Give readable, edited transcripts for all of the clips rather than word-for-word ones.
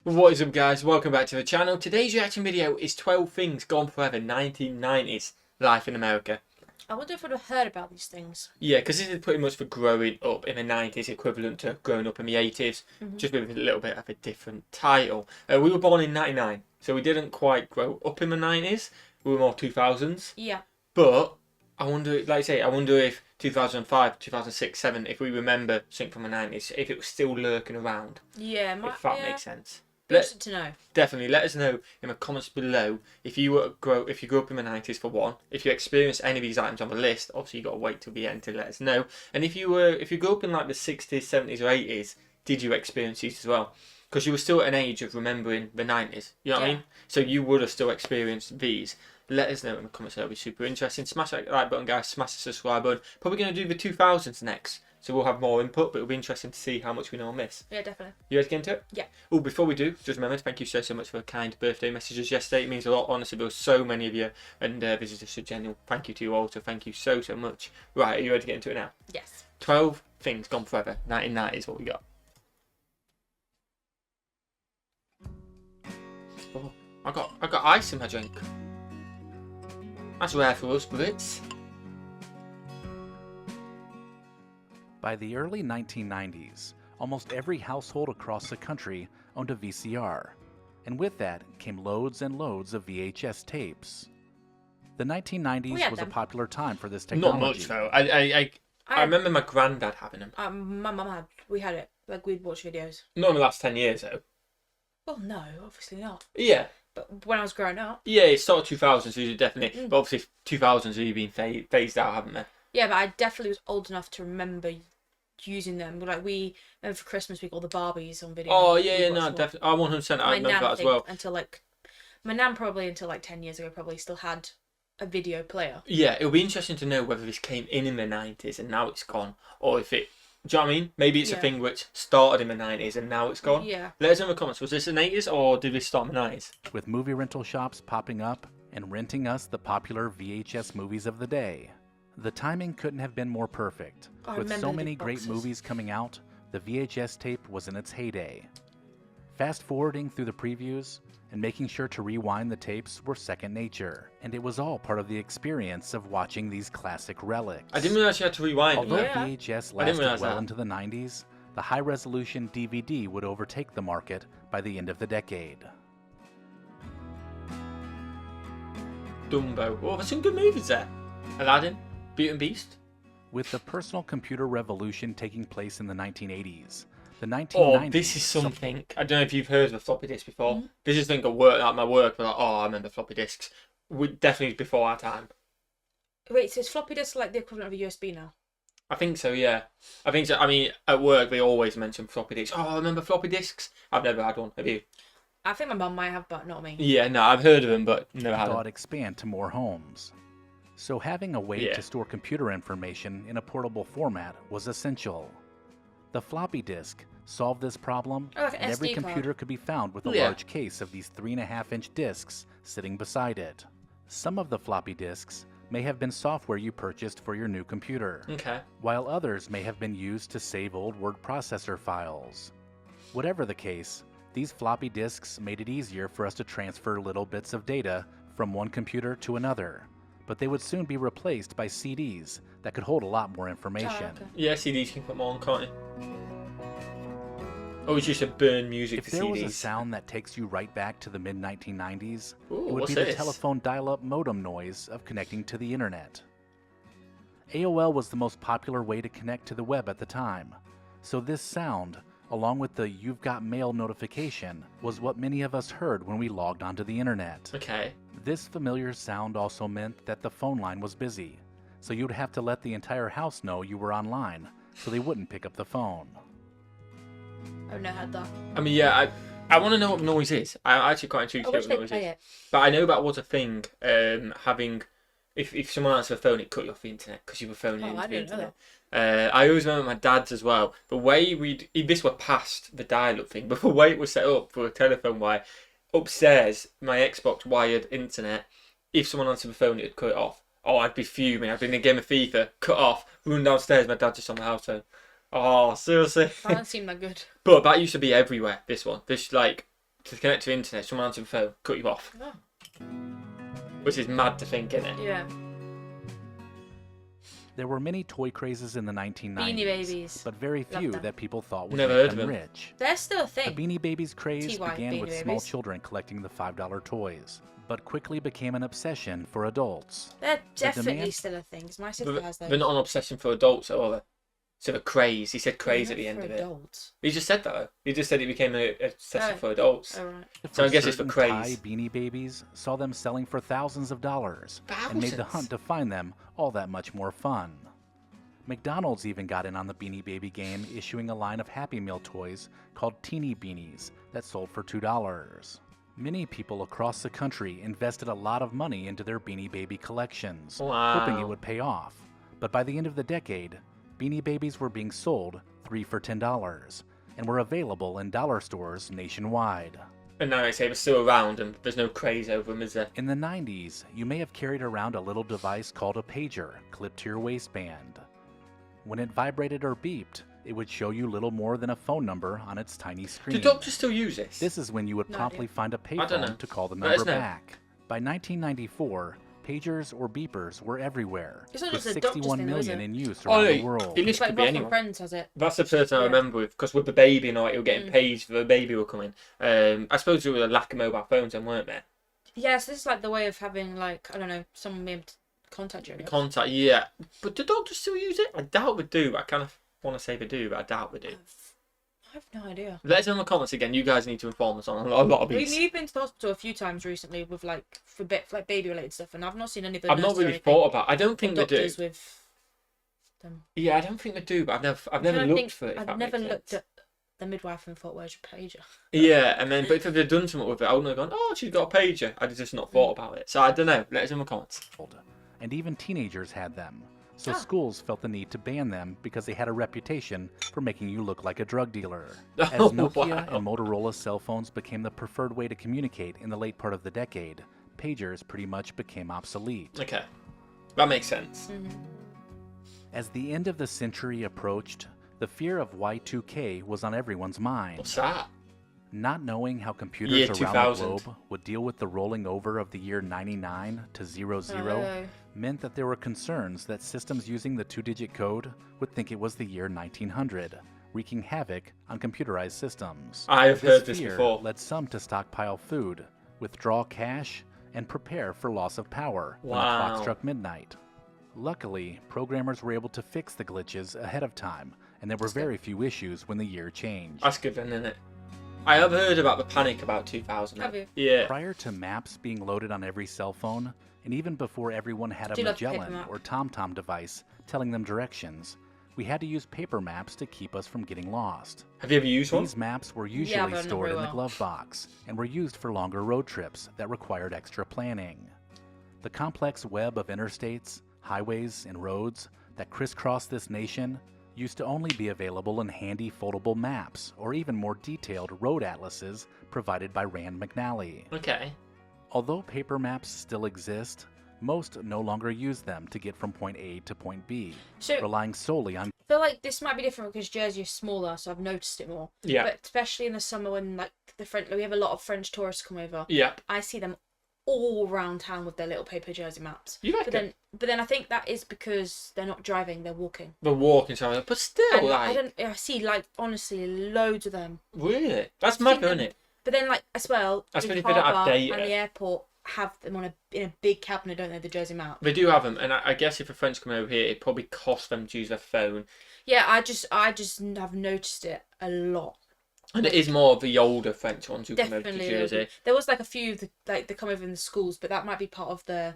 What is up, guys? Welcome back to the channel. Today's reaction video is 12 Things Gone Forever 1990s Life in America. I wonder if I'd have heard about these things. Yeah, because this is pretty much for growing up in the 90s, equivalent to growing up in the 80s, just with a little bit of a different title. We were born in 99, so we didn't quite grow up in the 90s. We were more 2000s. Yeah. But I wonder, like I say, I wonder if 2005, 2006, 7, if we remember something from the 90s, if it was still lurking around. Yeah, if that makes sense. Interesting to know. Definitely let us know in the comments below if you grew up in the 90s for one, if you experienced any of these items on the list. Obviously you got to wait till the end to let us know. And if you grew up in like the 60s, 70s or 80s, did you experience these as well? Because you were still at an age of remembering the 90s, you know what I mean? So you would have still experienced these. Let us know in the comments, that'll be super interesting. Smash that like button, guys, smash the subscribe button. Probably going to do the 2000s next. So we'll have more input, but it'll be interesting to see how much we know on this. Yeah, definitely. You ready to get into it? Yeah. Oh, before we do, just remember, thank you so much for kind birthday messages yesterday. It means a lot, honestly. There were so many of you, and this is just a general thank you to you all, so thank you so much. Right, are you ready to get into it now? Yes. 12 Things Gone Forever, 1990 is what we got. Oh, I got ice in my drink. That's rare for us, Brits. By the early 1990s, almost every household across the country owned a VCR, and with that came loads and loads of VHS tapes. The 1990s was a popular time for this technology. Not much though. I remember my granddad having them. My mum had. We had it. Like, we'd watch videos. Not in the last 10 years though. Well, no, obviously not. Yeah. But when I was growing up. Yeah, it's sort of 2000s, so definitely. But obviously 2000s have been phased out, haven't they? Yeah, but I definitely was old enough to remember using them. Like, we remember for Christmas we got all the Barbies on video. Oh yeah, no, definitely. I 100%. I remember that as well. My nan probably until like 10 years ago probably still had a video player. Yeah, it'll be interesting to know whether this came in the 90s and now it's gone, or if it. Do you know what I mean? Maybe it's a thing which started in the 90s and now it's gone. Yeah. Let us know in the comments. Was this in the 80s or did this start in the 90s? With movie rental shops popping up and renting us the popular VHS movies of the day. The timing couldn't have been more perfect. With so many great movies coming out, the VHS tape was in its heyday. Fast forwarding through the previews and making sure to rewind the tapes were second nature, and it was all part of the experience of watching these classic relics. I didn't realize you had to rewind. Although VHS lasted well into the 90s, the high-resolution DVD would overtake the market by the end of the decade. Dumbo. Oh, there's some good movies there. Aladdin, Beauty and Beast. With the personal computer revolution taking place in the 1980s, the 1990s... Oh, this is something. I don't know if you've heard of a floppy disk before. This is something at my work. We're like, oh, I remember floppy disks. Definitely before our time. Wait, so is floppy disk like the equivalent of a USB now? I think so, yeah. I think so. I mean, at work, they always mention floppy disks. Oh, I remember floppy disks. I've never had one. Have you? I think my mum might have, but not me. Yeah, no, I've heard of them, but never had them. Thought expand to more homes. So having a way to store computer information in a portable format was essential. The floppy disk solved this problem, and every computer could be found with a large case of these 3.5-inch disks sitting beside it. Some of the floppy disks may have been software you purchased for your new computer, while others may have been used to save old word processor files. Whatever the case, these floppy disks made it easier for us to transfer little bits of data from one computer to another, but they would soon be replaced by CDs that could hold a lot more information. Yeah, CDs can put more on, can't you? Always used to burn music to CDs. If there was a sound that takes you right back to the mid-1990s, it would be this? the telephone dial-up modem noise of connecting to the internet. AOL was the most popular way to connect to the web at the time, so this sound, along with the "You've Got Mail" notification, was what many of us heard when we logged onto the internet. This familiar sound also meant that the phone line was busy, so you'd have to let the entire house know you were online, so they wouldn't pick up the phone. I've never had that. I mean, yeah, I want to know what noise is. I'm actually quite intrigued to know what noise is. But I know that was a thing, having... If someone answered the phone, it cut you off the internet because you were phoning into the internet. I always remember my dad's as well. The way this were past the dial-up thing, but the way it was set up for a telephone wire, upstairs, my Xbox wired internet, if someone answered the phone, it'd cut it off. Oh, I'd be fuming. I'd be in a game of FIFA, cut off, run downstairs, my dad just on the house phone. Oh, seriously? That doesn't seem that good. But that used to be everywhere, this one. This, like, to connect to the internet, someone answered the phone, cut you off. Oh. Which is mad to think, isn't it? Yeah. There were many toy crazes in the 1990s, Beanie Babies. but very few that people thought would Never make heard of them them. rich. They're still a thing. The Beanie Babies craze TY, began Beanie with Babies. small children collecting the $5 toys, but quickly became an obsession for adults. They're definitely demand- still a thing. 'Cause my sister has those. They're not an obsession for adults, though, are they? So the craze. He said craze at the end of it. Adults. He just said that, though. He just said it became an obsession for adults. Oh, right. So I guess it's for certain craze. Thai Beanie Babies saw them selling for thousands of dollars and made the hunt to find them all that much more fun. McDonald's even got in on the Beanie Baby game, issuing a line of Happy Meal toys called Teeny Beanies that sold for $2. Many people across the country invested a lot of money into their Beanie Baby collections, hoping it would pay off. But by the end of the decade, Beanie Babies were being sold 3 for $10 and were available in dollar stores nationwide. And now they say they're still around and there's no craze over them, is there? In the 90s, you may have carried around a little device called a pager clipped to your waistband. When it vibrated or beeped, it would show you little more than a phone number on its tiny screen. Do doctors still use this? This is when you would promptly find a I don't know. payphone to call the Let us number know. back. By 1994, pagers or beepers were everywhere, It's not with just a doctor's 61 thing, though, is million it? in use Oh, around no, the world. it It's like could be Rob anyone. from Friends has it. That's the person I Yeah. remember with, because with the baby and all, it was getting paged for the baby were coming. I suppose there was a lack of mobile phones then, weren't there? Yes, this is like the way of having, like, I don't know, someone being able to contact you. I guess. Contact, yeah. But do doctors still use it? I doubt they do. I kind of want to say they do, but I doubt they do. I have no idea. Let us know in the comments again. You guys need to inform us on a lot of these. We've been to the hospital a few times recently with like baby related stuff, and I've not seen any of the I've not nurses or really anything thought about. I don't think or they do. doctors with them. Yeah, I don't think they do. But I've never looked for it. if I've that never makes looked sense. at the midwife and thought, "Where's your pager?" Yeah, and then but if they'd done something with it, I wouldn't have gone. Oh, she's got a pager. I'd just not thought about it. So I don't know. Let us know in the comments. And even teenagers had them. So Ah. schools felt the need to ban them because they had a reputation for making you look like a drug dealer. As Oh, Nokia wow. and Motorola cell phones became the preferred way to communicate in the late part of the decade, pagers pretty much became obsolete. Okay, that makes sense. As the end of the century approached, the fear of Y2K was on everyone's mind. What's that? Not knowing how Year computers around 2000. the globe would deal with the rolling over of the year 99 to 00 Oh. meant that there were concerns that systems using the two-digit code would think it was the year 1900, wreaking havoc on computerized systems. I have heard this fear before. led some to stockpile food, withdraw cash, and prepare for loss of power when the Wow. clock struck midnight. Luckily, programmers were able to fix the glitches ahead of time, and there were very few issues when the year changed. That's good then, isn't it? I have heard about the panic about 2000. Have you? Yeah. Prior to maps being loaded on every cell phone, and even before everyone had a Do you love the paper Magellan map? or TomTom device telling them directions, we had to use paper maps to keep us from getting lost. Have you ever used one? These maps were Yeah, usually but not stored very in the well. glove box and were used for longer road trips that required extra planning. The complex web of interstates, highways, and roads that crisscross this nation used to only be available in handy foldable maps or even more detailed road atlases provided by Rand McNally. Okay. Although paper maps still exist, most no longer use them to get from point A to point B, So relying solely on I feel like this might be different because Jersey is smaller, so I've noticed it more. Yeah. But especially in the summer when like we have a lot of French tourists come over. Yeah. I see them all around town with their little paper Jersey maps. You reckon? But then I think that is because they're not driving; they're walking. The walking somewhere, but still, And like, I see like honestly loads of them. really, that's I mad, think isn't them- it? But then like as well, That's the when if they don't have harbour data. and the airport have them in a big cabinet, don't they? The Jersey map. They do have them, and I guess if a French come over here, it probably costs them to use their phone, Yeah, I just have noticed it a lot. and it is more of the older French ones who come over to Definitely, Jersey. there was like a few of the they come over in the schools, but that might be part of the.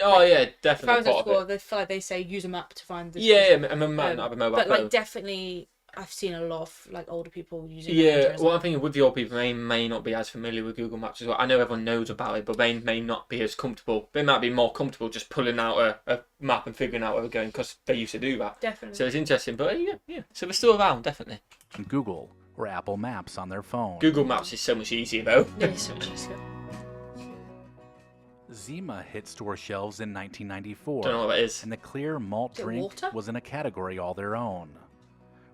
Oh yeah, If I definitely was at part school, of it. they feel like they say use a map to find the. Yeah, and I might not have a mobile but phone. like definitely, I've seen a lot of like older people using. Yeah, Jersey well, I'm map. thinking with the old people, they may not be as familiar with Google Maps as well. I know everyone knows about it, but they may not be as comfortable. They might be more comfortable just pulling out a map and figuring out where they're going because they used to do that. Definitely. So it's interesting, but yeah. So they're still around, definitely. Google or Apple Maps on their phone. Google Maps is so much easier though. Yeah, it's so much easier. Zima hit store shelves in 1994, Don't know what that is. and the clear malt Is it drink water? was in a category all their own.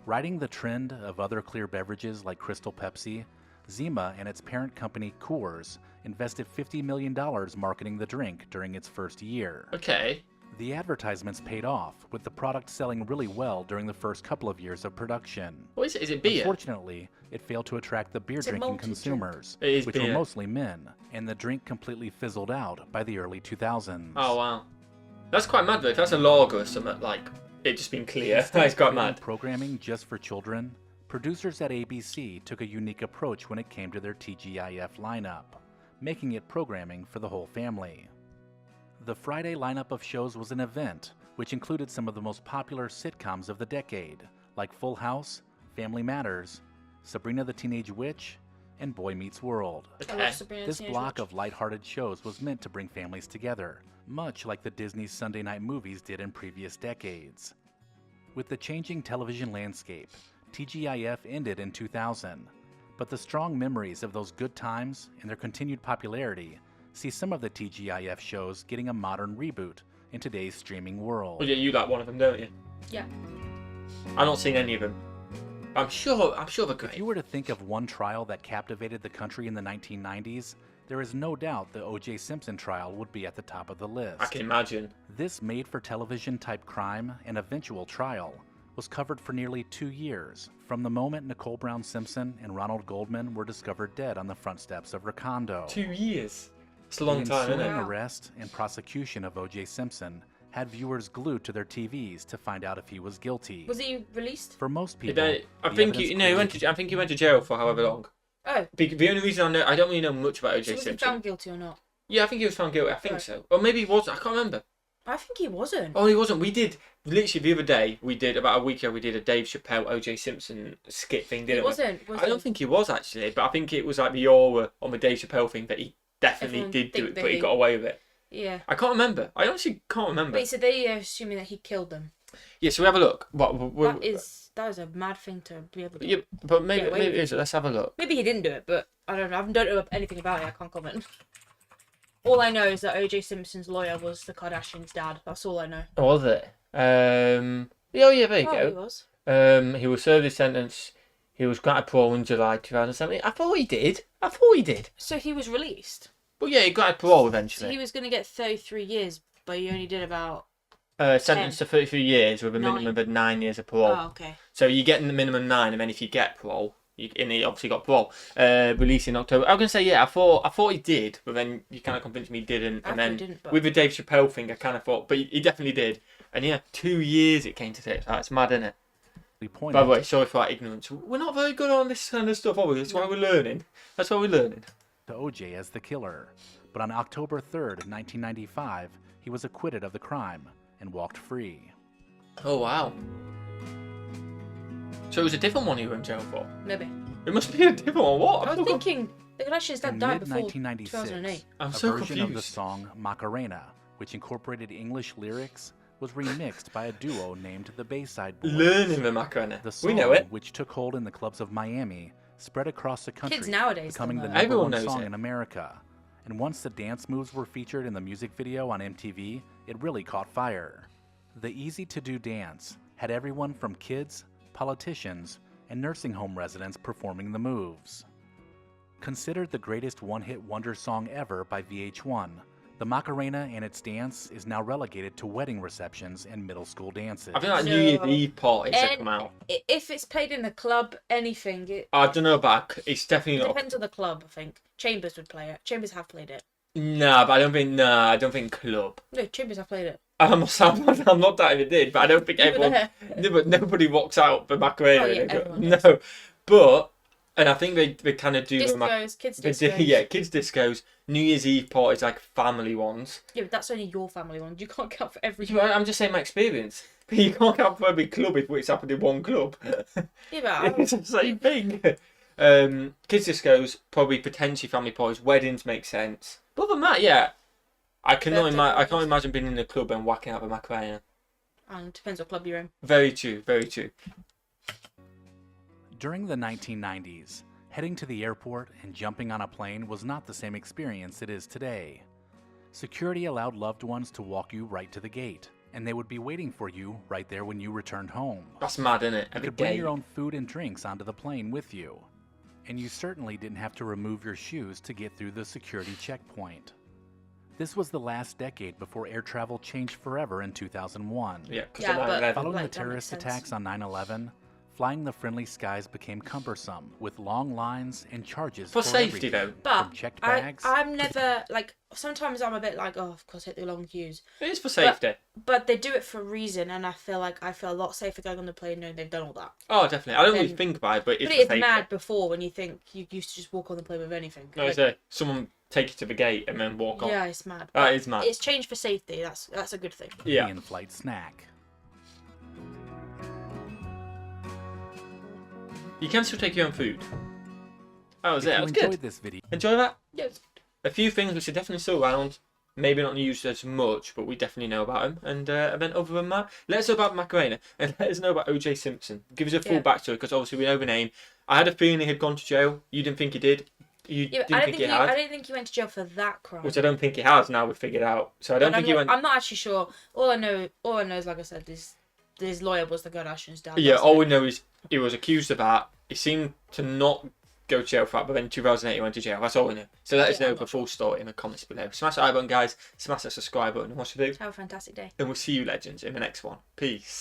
Riding the trend of other clear beverages like Crystal Pepsi, Zima and its parent company Coors invested $50 million marketing the drink during its first year. Okay. The advertisements paid off, with the product selling really well during the first couple of years of production. What is it? Is it beer? Unfortunately, it failed to attract the beer-drinking consumers, which were mostly men, and the drink completely fizzled out by the early 2000s. Oh, wow. That's quite mad, though. If that's a lager or something, like, it just been clear, it's quite mad. Programming just for children, producers at ABC took a unique approach when it came to their TGIF lineup, making it programming for the whole family. The Friday lineup of shows was an event, which included some of the most popular sitcoms of the decade, like Full House, Family Matters, Sabrina the Teenage Witch, and Boy Meets World. This block of lighthearted shows was meant to bring families together, much like the Disney Sunday night movies did in previous decades. With the changing television landscape, TGIF ended in 2000, but the strong memories of those good times and their continued popularity see some of the TGIF shows getting a modern reboot in today's streaming world. Well, yeah, you like one of them, don't you? Yeah. I've not seen any of them. I'm sure they're great. If you were to think of one trial that captivated the country in the 1990s, there is no doubt the O.J. Simpson trial would be at the top of the list. I can imagine. This made-for-television type crime and eventual trial was covered for nearly 2 years, from the moment Nicole Brown Simpson and Ronald Goldman were discovered dead on the front steps of her condo. 2 years? It's a long time, isn't it? The ensuing arrest and prosecution of O.J. Simpson had viewers glued to their TVs to find out if he was guilty. Was he released? For most people, I think he went to jail for however long. Oh. The only reason I don't really know much about O.J. Simpson. Was he found guilty or not? Yeah, I think he was found guilty. I think so. Or maybe he was. I can't remember. I think he wasn't. Oh, he wasn't. We did, literally the other day, about a week ago, we did a Dave Chappelle, O.J. Simpson skit thing, didn't we? I don't think he was, actually, but I think it was like the aura on the Dave Chappelle thing that he definitely did do it, but he got away with it. Yeah. I can't remember. I honestly can't remember. Wait, so they are assuming that he killed them? Yeah, so we have a look. That is a mad thing to be able to Yeah, but maybe let's have a look. Maybe he didn't do it, but I don't know. I don't know anything about it. I can't comment. All I know is that O.J. Simpson's lawyer was the Kardashians' dad. That's all I know. Oh, was it? Oh yeah, there you go. He was. He was served his sentence. He was granted parole in July 2017. I thought he did. So he was released? Well, yeah, he granted parole eventually. So he was going to get 33 years, but he only did about... sentenced to 33 years with a minimum of 9 years of parole. Oh, okay. So you get in the minimum 9, and then if you get parole, and he obviously got parole, released in October. I was going to say, yeah, I thought he did, but then you kind of convinced me he didn't. And then with the Dave Chappelle thing, I kind of thought, but he definitely did. And yeah, 2 years it came to take. It's mad, isn't it? By the way, sorry for our ignorance. We're not very good on this kind of stuff, are we? That's why we're learning. To O.J. as the killer, but on October 3rd, 1995, he was acquitted of the crime and walked free. Oh, wow. So it was a different one he went in jail for? Maybe. It must be a different one. What? I was thinking the Kardashians dad died before 1996, 2008. I'm so version confused. Of the song Macarena, which incorporated English lyrics, was remixed by a duo named the Bayside Boys. Learning the Macarena. The song, we know it. Which took hold in the clubs of Miami, spread across the country, Kids nowadays becoming the Everyone #1 knows song it. in America. And once the dance moves were featured in the music video on MTV, it really caught fire. The easy-to-do dance had everyone from kids, politicians, and nursing home residents performing the moves. Considered the greatest one-hit wonder song ever by VH1, the Macarena and its dance is now relegated to wedding receptions and middle school dances. I feel like New Year's Eve parties have come out. If it's played in the club, anything. I don't know, but it's definitely It not. depends on the club, I think. Chambers would play it. Chambers have played it. Nah, but I don't think club. No, Chambers have played it. I'm not doubting it did, but I don't think everyone. No, but nobody walks out for Macarena. Oh, yeah, everyone no, does. But and I think they kind of do Discos, kids discos. Yeah, kids discos, New Year's Eve parties like family ones. Yeah, but that's only your family one. You can't count for every. I'm just saying my experience. You can't count for every club if it's happened in one club. Yeah, but It's the same thing. Kids discos, probably potentially family parties, weddings make sense. But other than that, yeah, I can't imagine being in a club and whacking out the Macarena. And depends what club you're in. Very true, very true. During the 1990s, heading to the airport and jumping on a plane was not the same experience it is today. Security allowed loved ones to walk you right to the gate, and they would be waiting for you right there when you returned home. That's mad, isn't it? You could bring your own food and drinks onto the plane with you. And you certainly didn't have to remove your shoes to get through the security checkpoint. This was the last decade before air travel changed forever in 2001. Yeah, following the terrorist attacks on 9/11, flying the friendly skies became cumbersome, with long lines and charges for safety though. But checked bags. I'm never like. Sometimes I'm a bit like, oh, of course, hit the long queues. It is for safety. But they do it for a reason, and I feel a lot safer going on the plane knowing they've done all that. Oh, definitely. I don't really think about it, but it's it's mad before when you think you used to just walk on the plane with anything. No, like, someone take you to the gate and then walk on. Yeah, it's mad. That is mad. It's changed for safety. That's a good thing. Yeah. The in-flight snack. You can still take your own food. That was it. That was good. This video. Enjoy that? Yes. A few things which are definitely still around. Maybe not used as much, but we definitely know about them. And then other than that, let us know about Macarena and let us know about O.J. Simpson. Give us a full backstory, because obviously we know the name. I had a feeling he had gone to jail. You didn't think he did. You didn't think he had. I didn't think he went to jail for that crime. Which I don't think he has. Now we've figured out. So I don't think he went. I'm not actually sure. All I know is, like I said, his lawyer was the Kardashians' dad. Yeah, all we know is he was accused of that. He seemed to not go to jail for that, but then in 2008 he went to jail. That's all we know. So let us know the full story in the comments below. Smash that like button, guys. Smash that subscribe button. And watch the video. Have a fantastic day. And we'll see you, legends, in the next one. Peace.